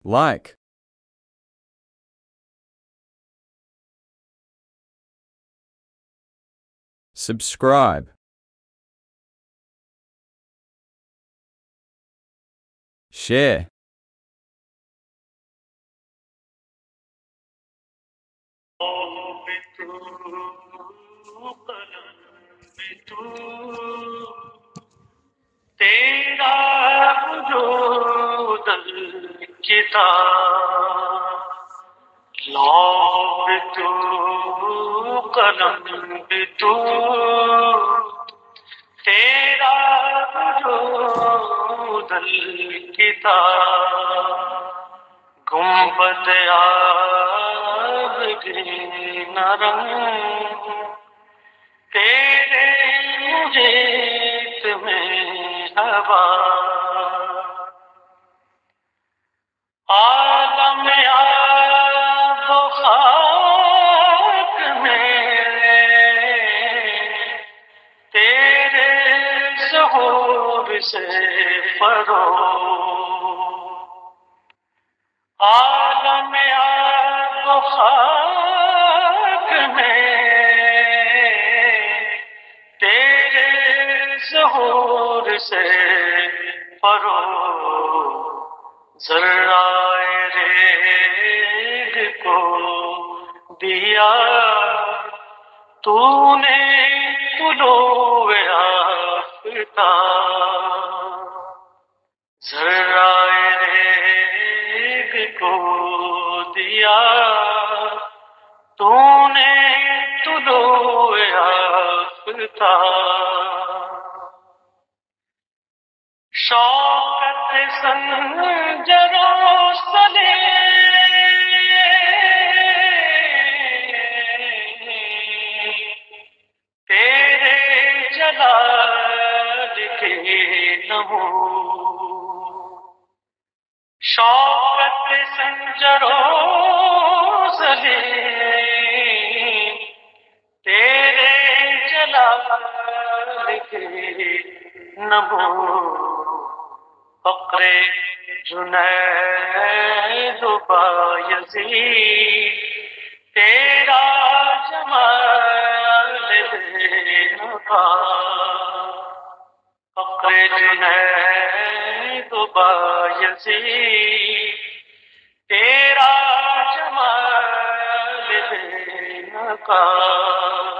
like, subscribe, share, تیرا وجود الکتاب، لوح تو قلم بھی تو، تیرا وجود الکتاب، گنبد آبگی نرم، تیرے محیط میں ہوا، عالم آب و خاک میں تیرے ظہور سے فروغ، عالم آب و خاک میں تیرے ظہور سے فروغ، ذرائع ریگ کو دیا تو نے طلوع آفتاب، ذرائع ریگ کو دیا تو نے طلوع آفتاب، شوکت سنجر و سلیم، تیرے جلال کے نمود، شوکت سنجر و سلیم، تیرے جلال کے نمود، فقر جنید و بایزید، تیرا جمال بے نقاب، فقر جنید و بایزید، تیرا جمال بے نقاب،